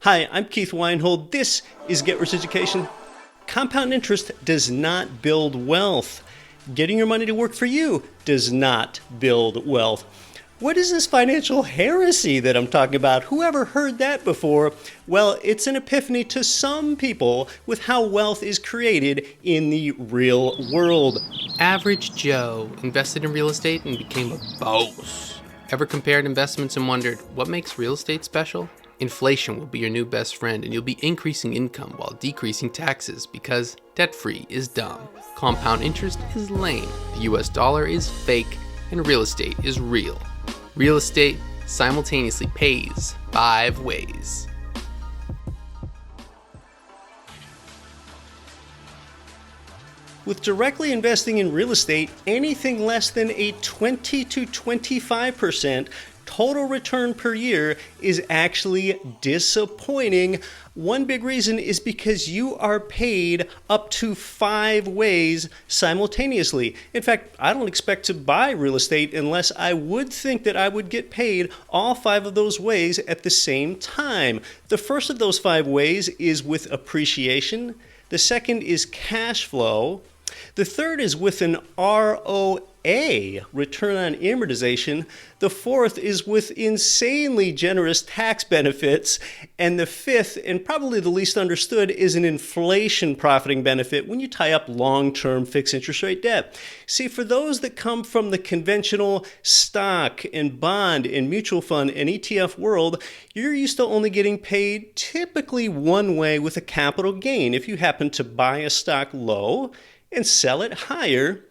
Hi, I'm Keith Weinhold. This is Get Rich Education. Compound interest does not build wealth. Getting your money to work for you does not build wealth. What is this financial heresy that I'm talking about? Whoever heard that before? Well, it's an epiphany to some people with how wealth is created in the real world. Average Joe invested in real estate and became a boss. Ever compared investments and wondered, what makes real estate special? Inflation will be your new best friend, and you'll be increasing income while decreasing taxes because debt-free is dumb, compound interest is lame, the US dollar is fake, and real estate is real. Real estate simultaneously pays 5 ways. With directly investing in real estate, anything less than a 20 to 25% total return per year is actually disappointing. One big reason is because you are paid up to 5 ways simultaneously. In fact, I don't expect to buy real estate unless I would think that I would get paid all 5 of those ways at the same time. The first of those 5 ways is with appreciation. The second is cash flow. The third is with an ROA, return on amortization. The fourth is with insanely generous tax benefits. And the fifth, and probably the least understood, is an inflation profiting benefit when you tie up long-term fixed interest rate debt. See, for those that come from the conventional stock and bond and mutual fund and ETF world, you're used to only getting paid typically one way with a capital gain. If you happen to buy a stock low and sell it higher,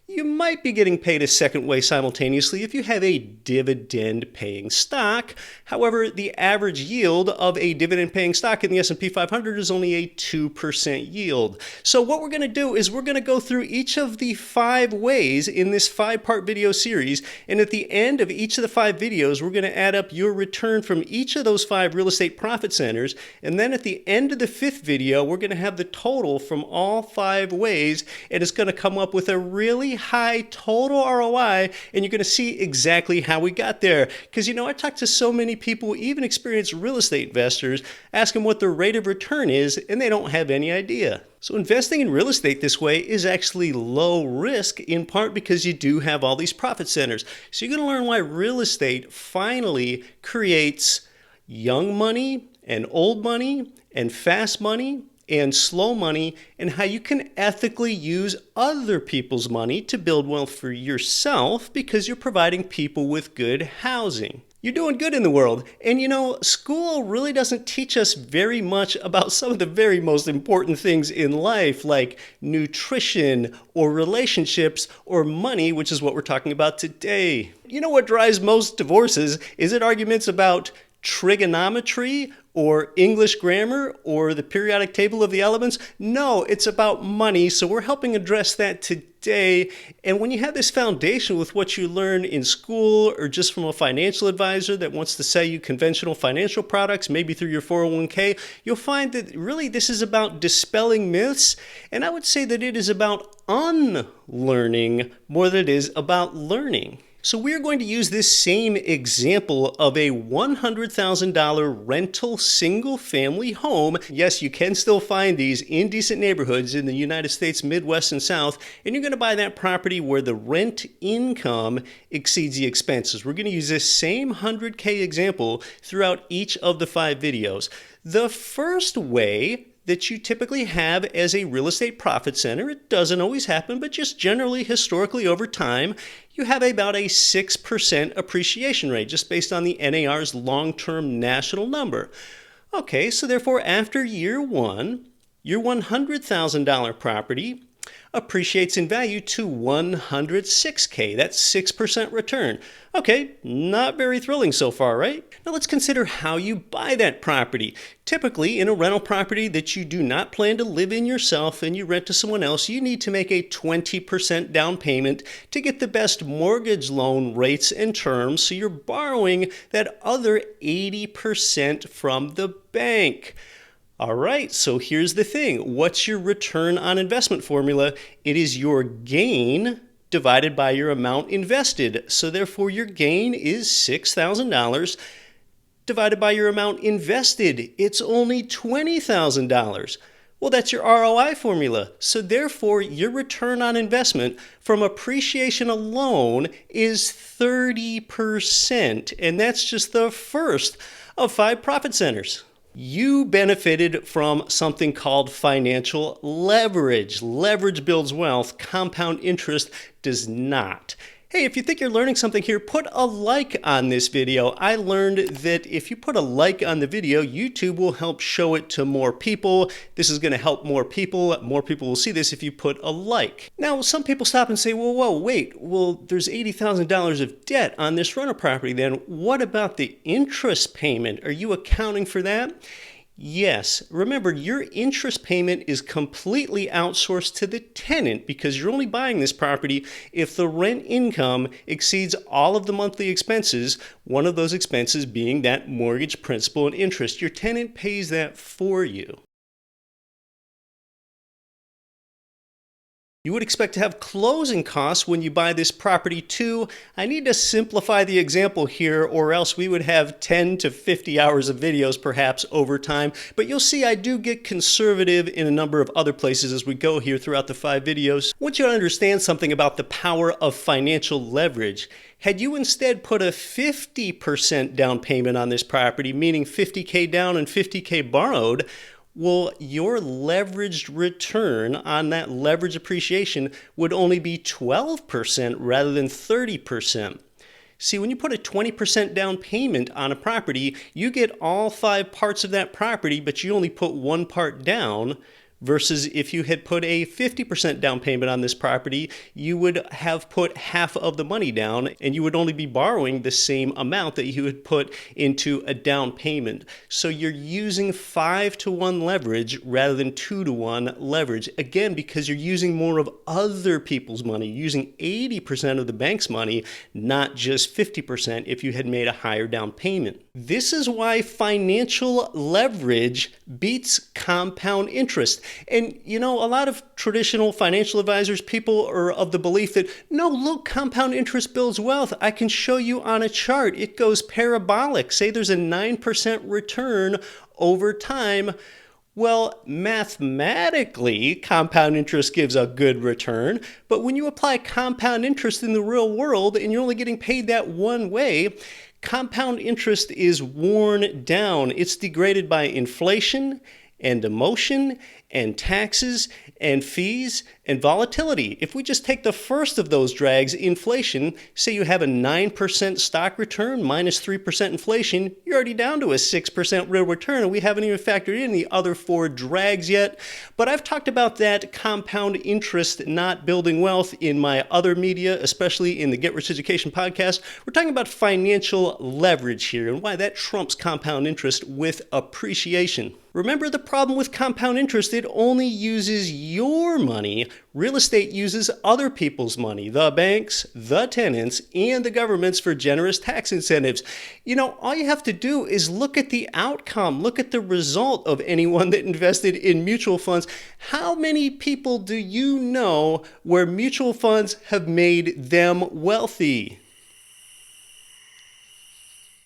you might be getting paid a second way simultaneously if you have a dividend-paying stock. However, the average yield of a dividend-paying stock in the S&P 500 is only a 2% yield. So what we're going to do is we're going to go through each of the 5 ways in this 5-part video series, and at the end of each of the 5 videos, we're going to add up your return from each of those 5 real estate profit centers, and then at the end of the 5th video, we're going to have the total from all 5 ways, and it's going to come up with a really high total ROI, and you're going to see exactly how we got there. Because, I talk to so many people, even experienced real estate investors, ask them what their rate of return is, and they don't have any idea. So investing in real estate this way is actually low risk, in part because you do have all these profit centers. So you're going to learn why real estate finally creates young money and old money and fast money and slow money, and how you can ethically use other people's money to build wealth for yourself because you're providing people with good housing. You're doing good in the world. And school really doesn't teach us very much about some of the very most important things in life, like nutrition or relationships or money, which is what we're talking about today. You know what drives most divorces? Is it arguments about trigonometry or English grammar or the periodic table of the elements? No, it's about money, so we're helping address that today. And when you have this foundation with what you learn in school or just from a financial advisor that wants to sell you conventional financial products, maybe through your 401k, you'll find that really this is about dispelling myths, and I would say that it is about unlearning more than it is about learning. So we're going to use this same example of a $100,000 rental single-family home. Yes, you can still find these in decent neighborhoods in the United States Midwest and South, and you're going to buy that property where the rent income exceeds the expenses. We're going to use this same 100K example throughout each of the 5 videos. The first way that you typically have as a real estate profit center, it doesn't always happen, but just generally, historically, over time, you have about a 6% appreciation rate, just based on the NAR's long-term national number. Okay, so therefore, after year 1, your $100,000 property appreciates in value to $106K. That's 6% return. Okay, not very thrilling so far, right? Now let's consider how you buy that property. Typically, in a rental property that you do not plan to live in yourself and you rent to someone else, you need to make a 20% down payment to get the best mortgage loan rates and terms, so you're borrowing that other 80% from the bank. All right, so here's the thing. What's your return on investment formula? It is your gain divided by your amount invested. So therefore, your gain is $6,000 divided by your amount invested. It's only $20,000. Well, that's your ROI formula. So therefore, your return on investment from appreciation alone is 30%. And that's just the first of 5 profit centers. You benefited from something called financial leverage. Leverage builds wealth. Compound interest does not. Hey, if you think you're learning something here, put a like on this video. I learned that if you put a like on the video, YouTube will help show it to more people. This is going to help more people. More people will see this if you put a like. Now, some people stop and say, whoa, wait. Well, there's $80,000 of debt on this rental property. Then what about the interest payment? Are you accounting for that? Yes. Remember, your interest payment is completely outsourced to the tenant because you're only buying this property if the rent income exceeds all of the monthly expenses, one of those expenses being that mortgage principal and interest. Your tenant pays that for you. You would expect to have closing costs when you buy this property too. I need to simplify the example here or else we would have 10 to 50 hours of videos perhaps over time. But you'll see I do get conservative in a number of other places as we go here throughout the 5 videos. I want you to understand something about the power of financial leverage. Had you instead put a 50% down payment on this property, meaning $50K down and $50K borrowed, well, your leveraged return on that leverage appreciation would only be 12% rather than 30%. See, when you put a 20% down payment on a property, you get all 5 parts of that property, but you only put one part down. Versus if you had put a 50% down payment on this property, you would have put half of the money down and you would only be borrowing the same amount that you had put into a down payment. So you're using 5-to-1 leverage rather than 2-to-1 leverage. Again, because you're using more of other people's money, using 80% of the bank's money, not just 50% if you had made a higher down payment. This is why financial leverage beats compound interest. And you know, a lot of traditional financial advisors, people are of the belief that, no, look, compound interest builds wealth. I can show you on a chart. It goes parabolic. Say there's a 9% return over time. Well, mathematically, compound interest gives a good return, but when you apply compound interest in the real world and you're only getting paid that one way, compound interest is worn down. It's degraded by inflation and emotion and taxes and fees and volatility. If we just take the first of those drags, inflation, say you have a 9% stock return minus 3% inflation, you're already down to a 6% real return, and we haven't even factored in the other 4 drags yet. But I've talked about that compound interest not building wealth in my other media, especially in the Get Rich Education podcast. We're talking about financial leverage here and why that trumps compound interest with appreciation. Remember the problem with compound interest, it only uses your money. Real estate uses other people's money, the banks, the tenants, and the governments for generous tax incentives. You know, all you have to do is look at the outcome, look at the result of anyone that invested in mutual funds. How many people do you know where mutual funds have made them wealthy?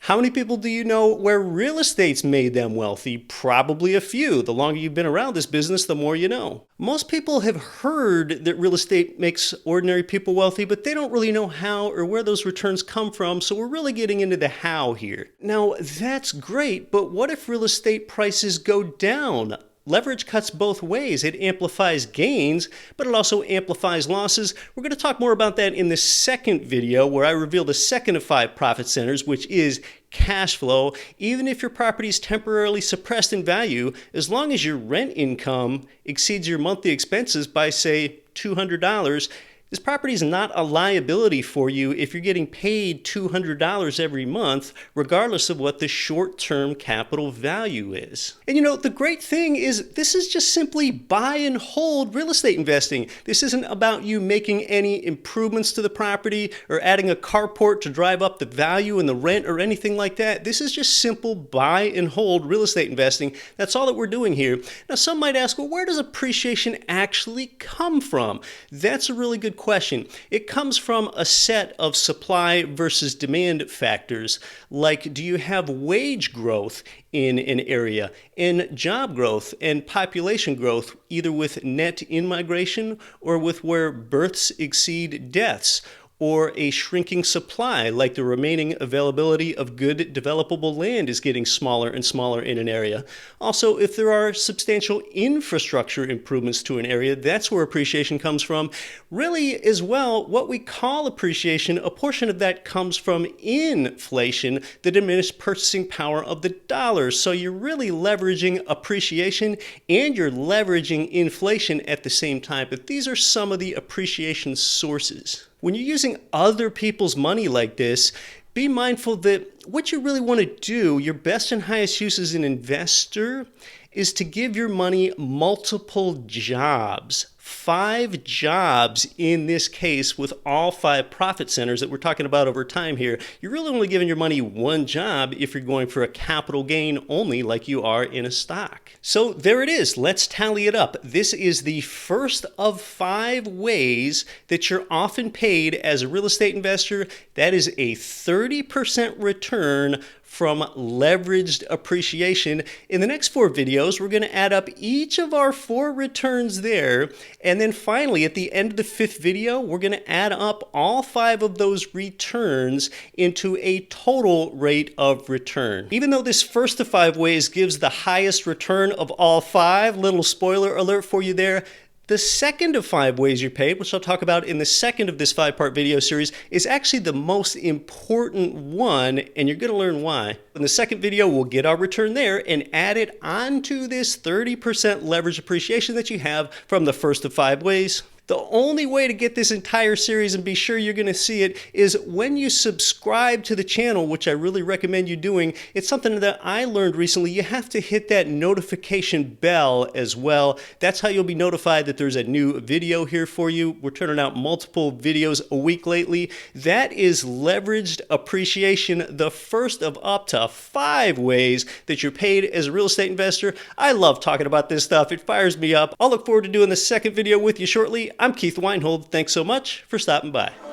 How many people do you know where real estate's made them wealthy? Probably a few. The longer you've been around this business, the more you know. Most people have heard that real estate makes ordinary people wealthy, but they don't really know how or where those returns come from, so we're really getting into the how here. Now, that's great, but what if real estate prices go down? Leverage cuts both ways. It amplifies gains, but it also amplifies losses. We're going to talk more about that in the second video where I reveal the second of 5 profit centers, which is cash flow. Even if your property is temporarily suppressed in value, as long as your rent income exceeds your monthly expenses by, say, $200, this property is not a liability for you if you're getting paid $200 every month, regardless of what the short-term capital value is. And you know, the great thing is this is just simply buy and hold real estate investing. This isn't about you making any improvements to the property or adding a carport to drive up the value and the rent or anything like that. This is just simple buy and hold real estate investing. That's all that we're doing here. Now, some might ask, well, where does appreciation actually come from? That's a really good question. question. It comes from a set of supply versus demand factors, like do you have wage growth in an area, and job growth and population growth, either with net in-migration or with where births exceed deaths, or a shrinking supply, like the remaining availability of good developable land is getting smaller and smaller in an area. Also, if there are substantial infrastructure improvements to an area, that's where appreciation comes from. Really, as well, what we call appreciation, a portion of that comes from inflation, the diminished purchasing power of the dollar. So you're really leveraging appreciation and you're leveraging inflation at the same time. But these are some of the appreciation sources. When you're using other people's money like this, be mindful that what you really want to do, your best and highest use as an investor, is to give your money multiple jobs. 5 jobs in this case, with all 5 profit centers that we're talking about over time here. You're really only giving your money 1 job if you're going for a capital gain only, like you are in a stock. So there it is. Let's tally it up. This is the first of 5 ways that you're often paid as a real estate investor. That is a 30% return from leveraged appreciation. In the next 4 videos, we're going to add up each of our 4 returns there. And then finally, at the end of the 5th video, we're going to add up all 5 of those returns into a total rate of return. Even though this first of 5 ways gives the highest return of all 5, little spoiler alert for you there, the second of 5 ways you're paid, which I'll talk about in the second of this 5-part video series, is actually the most important one, and you're going to learn why. In the second video, we'll get our return there and add it onto this 30% leverage appreciation that you have from the first of 5 ways. The only way to get this entire series and be sure you're going to see it is when you subscribe to the channel, which I really recommend you doing. It's something that I learned recently. You have to hit that notification bell as well. That's how you'll be notified that there's a new video here for you. We're turning out multiple videos a week lately. That is leveraged appreciation, the first of up to 5 ways that you're paid as a real estate investor. I love talking about this stuff. It fires me up. I'll look forward to doing the second video with you shortly. I'm Keith Weinhold. Thanks so much for stopping by.